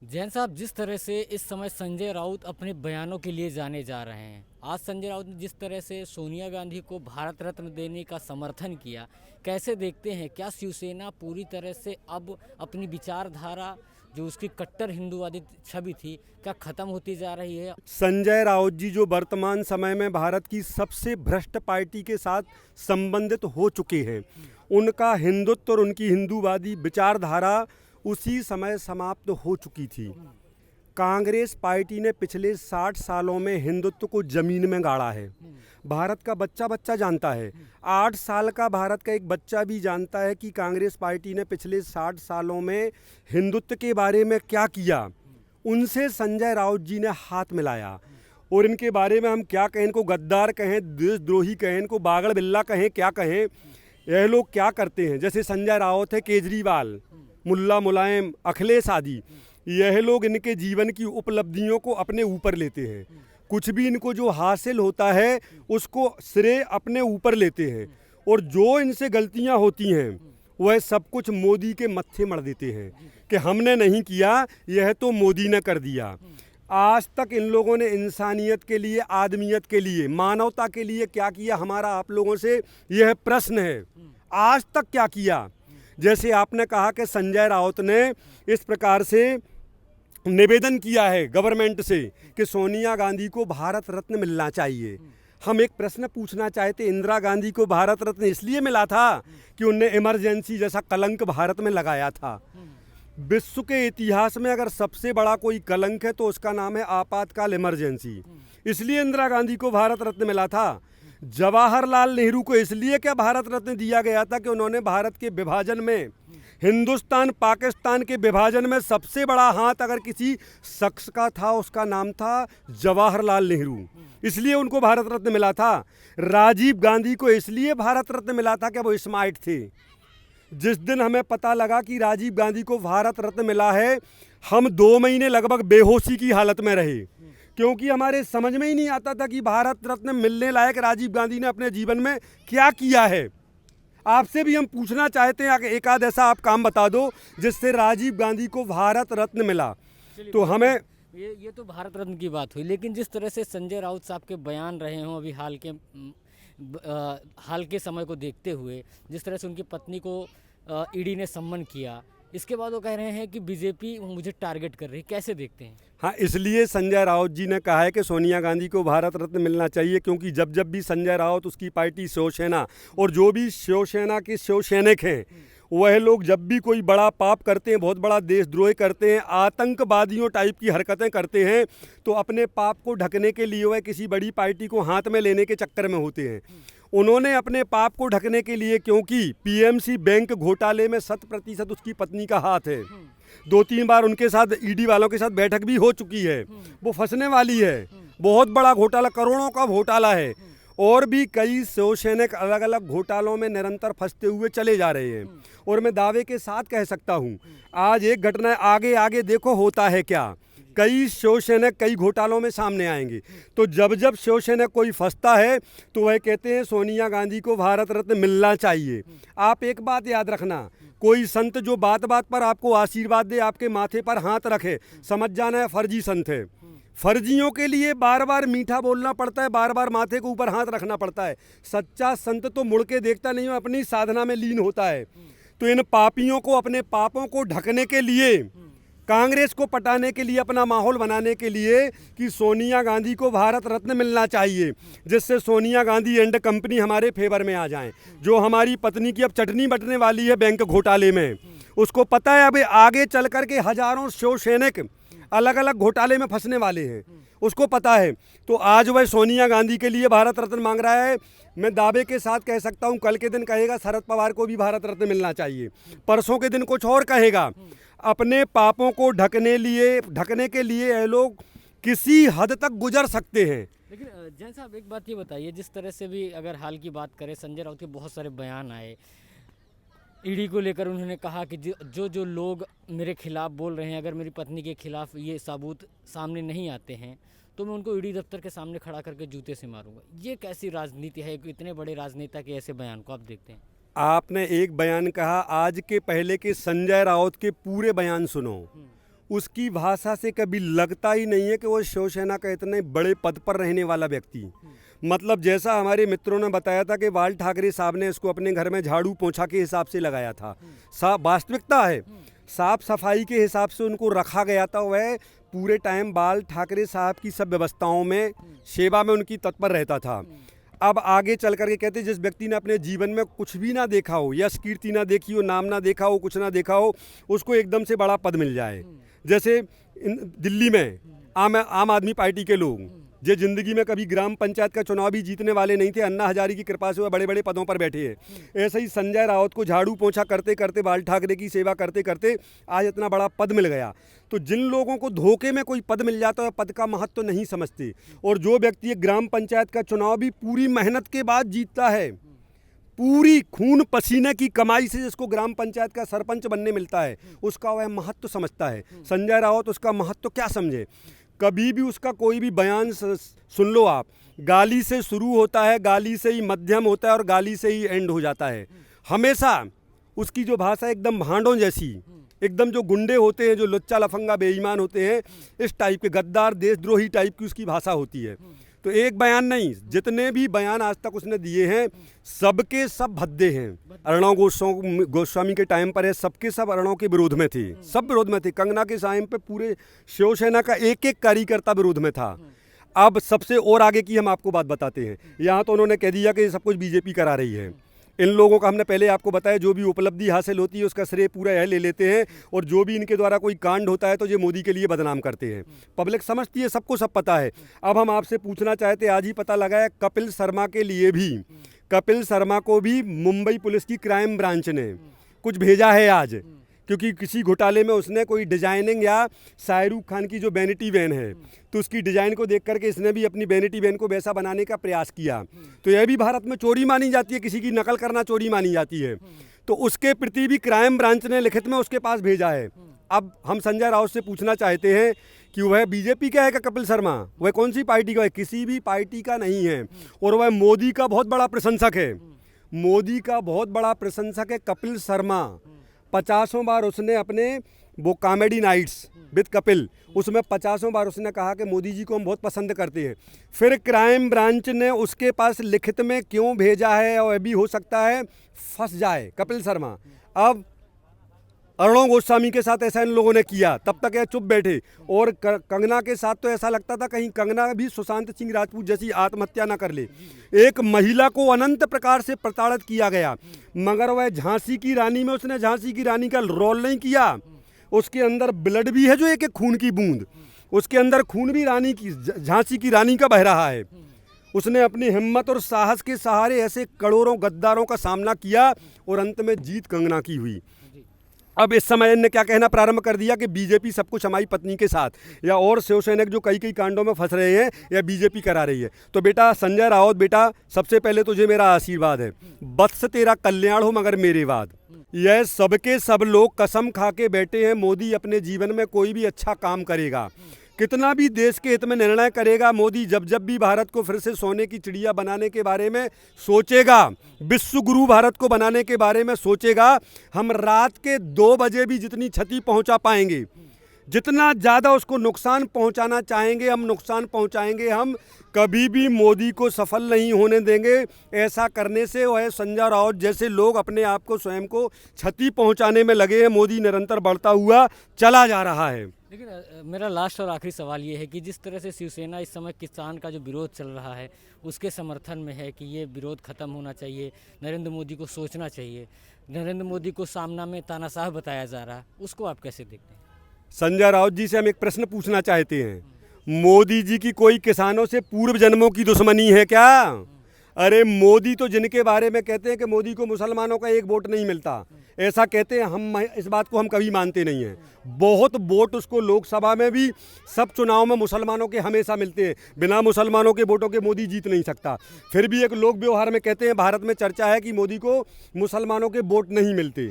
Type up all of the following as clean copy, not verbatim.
जैन साहब, जिस तरह से इस समय संजय राउत अपने बयानों के लिए जाने जा रहे हैं, आज संजय राउत ने जिस तरह से सोनिया गांधी को भारत रत्न देने का समर्थन किया, कैसे देखते हैं? क्या शिवसेना पूरी तरह से अब अपनी विचारधारा, जो उसकी कट्टर हिंदूवादी छवि थी, क्या खत्म होती जा रही है? संजय राउत जी जो वर्तमान समय में भारत की सबसे भ्रष्ट पार्टी के साथ संबंधित हो चुके हैं, उनका हिंदुत्व और उनकी हिंदूवादी विचारधारा उसी समय समाप्त हो चुकी थी। कांग्रेस पार्टी ने पिछले 60 सालों में हिंदुत्व को जमीन में गाड़ा है। भारत का बच्चा बच्चा जानता है, 8 साल का भारत का एक बच्चा भी जानता है कि कांग्रेस पार्टी ने पिछले 60 सालों में हिंदुत्व के बारे में क्या किया। उनसे संजय राउत जी ने हाथ मिलाया और इनके बारे में हम क्या कहें, इनको गद्दार कहें, देशद्रोही कहें, इनको बागड़ बिल्ला कहें, क्या कहें, यह लोग क्या करते हैं। जैसे संजय राउत है, केजरीवाल, मुल्ला मुलायम, अखिलेश आदि, यह लोग इनके जीवन की उपलब्धियों को अपने ऊपर लेते हैं। कुछ भी इनको जो हासिल होता है उसको श्रेय अपने ऊपर लेते हैं, और जो इनसे गलतियां होती हैं वह सब कुछ मोदी के मत्थे मढ़ देते हैं कि हमने नहीं किया, यह तो मोदी ने कर दिया। आज तक इन लोगों ने इंसानियत के लिए, आदमियत के लिए, मानवता के लिए क्या किया, हमारा आप लोगों से यह प्रश्न है। आज तक क्या किया? जैसे आपने कहा कि संजय राउत ने इस प्रकार से निवेदन किया है गवर्नमेंट से कि सोनिया गांधी को भारत रत्न मिलना चाहिए। हम एक प्रश्न पूछना चाहते, इंदिरा गांधी को भारत रत्न इसलिए मिला था कि उनने इमरजेंसी जैसा कलंक भारत में लगाया था। विश्व के इतिहास में अगर सबसे बड़ा कोई कलंक है तो उसका नाम है आपातकाल इमरजेंसी। इसलिए इंदिरा गांधी को भारत रत्न मिला था। जवाहरलाल नेहरू को इसलिए क्या भारत रत्न दिया गया था कि उन्होंने भारत के विभाजन में, हिंदुस्तान पाकिस्तान के विभाजन में सबसे बड़ा हाथ अगर किसी शख्स का था, उसका नाम था जवाहरलाल नेहरू, इसलिए उनको भारत रत्न मिला था। राजीव गांधी को इसलिए भारत रत्न मिला था कि वो स्मार्ट थे। जिस दिन हमें पता लगा कि राजीव गांधी को भारत रत्न मिला है, हम 2 महीने लगभग बेहोशी की हालत में रहे, क्योंकि हमारे समझ में ही नहीं आता था कि भारत रत्न मिलने लायक राजीव गांधी ने अपने जीवन में क्या किया है। आपसे भी हम पूछना चाहते हैं कि एक आध ऐसा आप काम बता दो जिससे राजीव गांधी को भारत रत्न मिला। तो हमें ये तो भारत रत्न की बात हुई, लेकिन जिस तरह से संजय राउत साहब के बयान रहे हों अभी हाल के समय को देखते हुए, जिस तरह से उनकी पत्नी को ईडी ने सम्मन किया, इसके बाद वो कह रहे हैं कि बीजेपी मुझे टारगेट कर रही है, कैसे देखते हैं? हाँ, इसलिए संजय राउत जी ने कहा है कि सोनिया गांधी को भारत रत्न मिलना चाहिए, क्योंकि जब जब भी संजय राउत, उसकी पार्टी शिवसेना और जो भी शिवसेना के शिव सैनिक हैं, वह लोग जब भी कोई बड़ा पाप करते हैं, बहुत बड़ा देशद्रोह करते हैं, आतंकवादियों टाइप की हरकतें करते हैं, तो अपने पाप को ढकने के लिए वह किसी बड़ी पार्टी को हाथ में लेने के चक्कर में होते हैं। उन्होंने अपने पाप को ढकने के लिए, क्योंकि पीएमसी बैंक घोटाले में 100% उसकी पत्नी का हाथ है, 2-3 बार उनके साथ ईडी वालों के साथ बैठक भी हो चुकी है, वो फंसने वाली है। बहुत बड़ा घोटाला, करोड़ों का घोटाला है, और भी कई शिवसैनिक अलग अलग घोटालों में निरंतर फंसते हुए चले जा रहे हैं। और मैं दावे के साथ कह सकता हूँ, आज एक घटना आगे आगे देखो होता है क्या, कई शिवसैनिक कई घोटालों में सामने आएंगे। तो जब जब शिवसैनिक कोई फंसता है तो वह कहते हैं सोनिया गांधी को भारत रत्न मिलना चाहिए। आप एक बात याद रखना, कोई संत जो बात बात पर आपको आशीर्वाद दे, आपके माथे पर हाथ रखे, समझ जाना है फर्जी संत है। फर्जियों के लिए बार बार मीठा बोलना पड़ता है, बार बार माथे के ऊपर हाथ रखना पड़ता है। सच्चा संत तो मुड़ के देखता नहीं, अपनी साधना में लीन होता है। तो इन पापियों को, अपने पापों को ढकने के लिए, कांग्रेस को पटाने के लिए, अपना माहौल बनाने के लिए कि सोनिया गांधी को भारत रत्न मिलना चाहिए, जिससे सोनिया गांधी एंड कंपनी हमारे फेवर में आ जाएं। जो हमारी पत्नी की अब चटनी बटने वाली है बैंक घोटाले में, उसको पता है अब आगे चल करके हजारों शिवसैनिक अलग अलग घोटाले में फंसने वाले हैं, उसको पता है। तो आज वह सोनिया गांधी के लिए भारत रत्न मांग रहा है। मैं दावे के साथ कह सकता हूं, कल के दिन कहेगा शरद पवार को भी भारत रत्न मिलना चाहिए, परसों के दिन कुछ और कहेगा। अपने पापों को ढकने के लिए ये लोग किसी हद तक गुजर सकते हैं। लेकिन जैन साहब, एक बात ये बताइए, जिस तरह से भी अगर हाल की बात करें, संजय राउत के बहुत सारे बयान आए ईडी को लेकर। उन्होंने कहा कि जो लोग मेरे खिलाफ बोल रहे हैं, अगर मेरी पत्नी के खिलाफ ये सबूत सामने नहीं आते हैं तो मैं उनको ईडी दफ्तर के सामने खड़ा करके जूते से मारूंगा। ये कैसी राजनीति है कि इतने बड़े राजनेता के ऐसे बयान को आप देखते हैं? आपने एक बयान कहा, आज के पहले के संजय राउत के पूरे बयान सुनो। उसकी भाषा से कभी लगता ही नहीं है कि वो शिवसेना का इतने बड़े पद पर रहने वाला व्यक्ति। मतलब जैसा हमारे मित्रों ने बताया था कि बाल ठाकरे साहब ने इसको अपने घर में झाड़ू पोंछा के हिसाब से लगाया था, वास्तविकता है साफ सफाई के हिसाब से उनको रखा गया था। वह पूरे टाइम बाल ठाकरे साहब की सब व्यवस्थाओं में सेवा में उनकी तत्पर रहता था। अब आगे चल करके कहते जिस व्यक्ति ने अपने जीवन में कुछ भी ना देखा हो, यश कीर्ति ना देखी हो, नाम ना देखा हो, कुछ ना देखा हो, उसको एकदम से बड़ा पद मिल जाए। जैसे दिल्ली में आम आदमी पार्टी के लोग जो जिंदगी में कभी ग्राम पंचायत का चुनाव भी जीतने वाले नहीं थे, अन्ना हजारी की कृपा से वह बड़े बड़े पदों पर बैठे हैं। ऐसे ही संजय राउत को झाड़ू पोंछा करते करते, बाल ठाकरे की सेवा करते करते आज इतना बड़ा पद मिल गया। तो जिन लोगों को धोखे में कोई पद मिल जाता है पद का महत्व तो नहीं समझते। और जो व्यक्ति एक ग्राम पंचायत का चुनाव भी पूरी मेहनत के बाद जीतता है, पूरी खून पसीने की कमाई से जिसको ग्राम पंचायत का सरपंच बनने मिलता है, उसका वह महत्व समझता है। संजय राउत उसका महत्व क्या समझे? कभी भी उसका कोई भी बयान सुन लो आप, गाली से शुरू होता है, गाली से ही मध्यम होता है और गाली से ही एंड हो जाता है। हमेशा उसकी जो भाषा एकदम भांडों जैसी, एकदम जो गुंडे होते हैं, जो लुच्चा लफंगा बेईमान होते हैं, इस टाइप के गद्दार देशद्रोही टाइप की उसकी भाषा होती है। तो एक बयान नहीं, जितने भी बयान आज तक उसने दिए हैं सबके सब भद्दे हैं। अर्णव गोस्वामी के टाइम पर है, सबके सब अर्णव के विरोध में थे, सब विरोध में थे। कंगना के टाइम पे पूरे शिवसेना का एक एक कार्यकर्ता विरोध में था। अब सबसे और आगे की हम आपको बात बताते हैं। यहाँ तो उन्होंने कह दिया कि सब कुछ बीजेपी करा रही है। इन लोगों का हमने पहले आपको बताया, जो भी उपलब्धि हासिल होती है उसका श्रेय पूरा यह ले लेते हैं, और जो भी इनके द्वारा कोई कांड होता है तो ये मोदी के लिए बदनाम करते हैं। पब्लिक समझती है, सबको सब पता है। अब हम आपसे पूछना चाहते, आज ही पता लगा है कपिल शर्मा के लिए भी, कपिल शर्मा को भी मुंबई पुलिस की क्राइम ब्रांच ने कुछ भेजा है आज, क्योंकि किसी घोटाले में उसने कोई डिजाइनिंग, या शाहरुख खान की जो वैनिटी वैन है तो उसकी डिजाइन को देख करके इसने भी अपनी वैनिटी वैन को वैसा बनाने का प्रयास किया। तो यह भी भारत में चोरी मानी जाती है, किसी की नकल करना चोरी मानी जाती है। तो उसके प्रति भी क्राइम ब्रांच ने लिखित में उसके पास भेजा है। अब हम संजय राउत से पूछना चाहते हैं कि वह बीजेपी का है क्या कपिल शर्मा? वह कौन सी पार्टी का है? किसी भी पार्टी का नहीं है। और वह मोदी का बहुत बड़ा प्रशंसक है, मोदी का बहुत बड़ा प्रशंसक है कपिल शर्मा। 50 बार उसने अपने वो कॉमेडी नाइट्स विद कपिल, उसमें 50 बार उसने कहा कि मोदी जी को हम बहुत पसंद करते हैं। फिर क्राइम ब्रांच ने उसके पास लिखित में क्यों भेजा है, और भी हो सकता है फंस जाए कपिल शर्मा। अब अर्णव गोस्वामी के साथ ऐसा इन लोगों ने किया, तब तक यह चुप बैठे। और कंगना के साथ तो ऐसा लगता था कहीं कंगना भी सुशांत सिंह राजपूत जैसी आत्महत्या ना कर ले। एक महिला को अनंत प्रकार से प्रताड़ित किया गया, मगर वह झांसी की रानी में उसने झांसी की रानी का रोल नहीं किया। उसके अंदर ब्लड भी है, जो एक एक खून की बूंद, उसके अंदर खून भी रानी की, झांसी की रानी का बह रहा है। उसने अपनी हिम्मत और साहस के सहारे ऐसे करोड़ों गद्दारों का सामना किया और अंत में जीत कंगना की हुई। अब इस समय इनने क्या कहना प्रारंभ कर दिया कि बीजेपी सब कुछ हमारी पत्नी के साथ, या और शिवसैनिक जो कई कई कांडों में फंस रहे हैं, या बीजेपी करा रही है। तो बेटा संजय राउत, बेटा सबसे पहले तुझे मेरा आशीर्वाद है, वत्स तेरा कल्याण हो मगर मेरे बाद। यह सबके सब लोग कसम खा के बैठे हैं, मोदी अपने जीवन में कोई भी अच्छा काम करेगा, कितना भी देश के हित में निर्णय करेगा, मोदी जब जब भी भारत को फिर से सोने की चिड़िया बनाने के बारे में सोचेगा, विश्व गुरु भारत को बनाने के बारे में सोचेगा, हम रात के 2 बजे भी जितनी क्षति पहुंचा पाएंगे, जितना ज़्यादा उसको नुकसान पहुंचाना चाहेंगे हम नुकसान पहुंचाएंगे। हम कभी भी मोदी को सफल नहीं होने देंगे। ऐसा करने से वह संजय राउत जैसे लोग अपने आप को, स्वयं को क्षति पहुंचाने में लगे हैं। मोदी निरंतर बढ़ता हुआ चला जा रहा है। लेकिन मेरा लास्ट और आखिरी सवाल ये है कि जिस तरह से शिवसेना इस समय किसान का जो विरोध चल रहा है उसके समर्थन में है कि ये विरोध खत्म होना चाहिए, नरेंद्र मोदी को सोचना चाहिए, नरेंद्र मोदी को सामना में तानाशाह बताया जा रहा है, उसको आप कैसे देखते हैं? संजय राउत जी से हम एक प्रश्न पूछना चाहते हैं, मोदी जी की कोई किसानों से पूर्व जन्मों की दुश्मनी है क्या? अरे मोदी तो जिनके बारे में कहते हैं कि मोदी को मुसलमानों का एक वोट नहीं मिलता, ऐसा कहते हैं, हम इस बात को हम कभी मानते नहीं हैं। बहुत वोट उसको लोकसभा में भी, सब चुनाव में मुसलमानों के हमेशा मिलते हैं। बिना मुसलमानों के वोटों के मोदी जीत नहीं सकता। फिर भी एक लोक व्यवहार में कहते हैं, भारत में चर्चा है कि मोदी को मुसलमानों के वोट नहीं मिलते,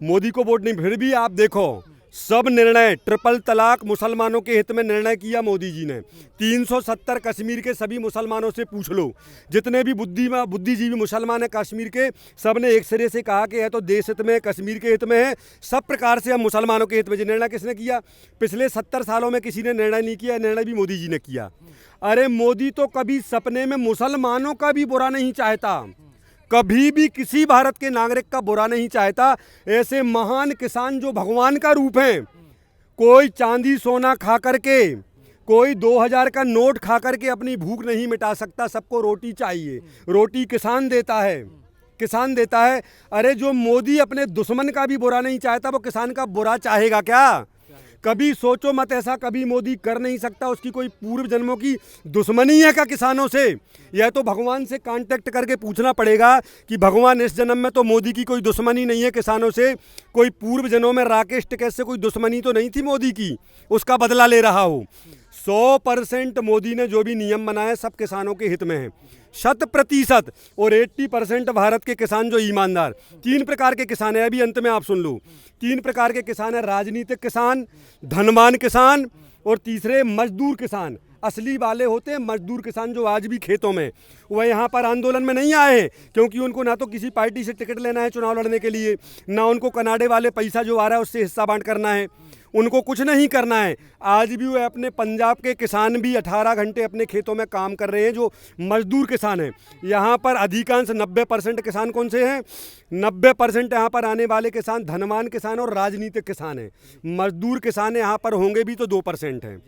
मोदी को वोट नहीं। फिर भी आप देखो सब निर्णय, ट्रिपल तलाक मुसलमानों के हित में निर्णय किया मोदी जी ने। 370 कश्मीर के सभी मुसलमानों से पूछ लो, जितने भी बुद्धिजीवी मुसलमान हैं कश्मीर के, सब ने एक सिरे से कहा कि यह तो देश हित में है, कश्मीर के हित में है, सब प्रकार से हम मुसलमानों के हित में। निर्णय किसने किया? पिछले 70 सालों में किसी ने निर्णय नहीं किया, निर्णय भी मोदी जी ने किया। अरे मोदी तो कभी सपने में मुसलमानों का भी बुरा नहीं चाहता, कभी भी किसी भारत के नागरिक का बुरा नहीं चाहता। ऐसे महान किसान जो भगवान का रूप हैं, कोई चांदी सोना खा करके, कोई 2000 का नोट खा करके अपनी भूख नहीं मिटा सकता, सबको रोटी चाहिए, रोटी किसान देता है, किसान देता है। अरे जो मोदी अपने दुश्मन का भी बुरा नहीं चाहता, वो किसान का बुरा चाहेगा क्या? कभी सोचो मत, ऐसा कभी मोदी कर नहीं सकता। उसकी कोई पूर्व जन्मों की दुश्मनी है क्या किसानों से? यह तो भगवान से कांटेक्ट करके पूछना पड़ेगा कि भगवान इस जन्म में तो मोदी की कोई दुश्मनी नहीं है किसानों से, कोई पूर्व जन्मों में राकेश टिकैत से कोई दुश्मनी तो नहीं थी मोदी की, उसका बदला ले रहा हो। 100% मोदी ने जो भी नियम बनाए सब किसानों के हित में है, 100%। और 80% भारत के किसान जो ईमानदार, 3 प्रकार के किसान हैं, अभी अंत में आप सुन लो। 3 प्रकार के किसान हैं, राजनीतिक किसान, धनवान किसान और तीसरे मजदूर किसान। असली वाले होते हैं मजदूर किसान जो आज भी खेतों में, वह यहाँ पर आंदोलन में नहीं आए हैं क्योंकि उनको ना तो किसी पार्टी से टिकट लेना है चुनाव लड़ने के लिए, ना उनको कनाडे वाले पैसा जो आ रहा है उससे हिस्सा बांट करना है, उनको कुछ नहीं करना है। आज भी वो अपने पंजाब के किसान भी 18 घंटे अपने खेतों में काम कर रहे हैं, जो मजदूर किसान हैं। यहाँ पर अधिकांश 90% किसान कौन से हैं? 90% यहाँ पर आने वाले किसान धनवान किसान और राजनीतिक किसान हैं। मजदूर किसान यहाँ पर होंगे भी तो 2% हैं।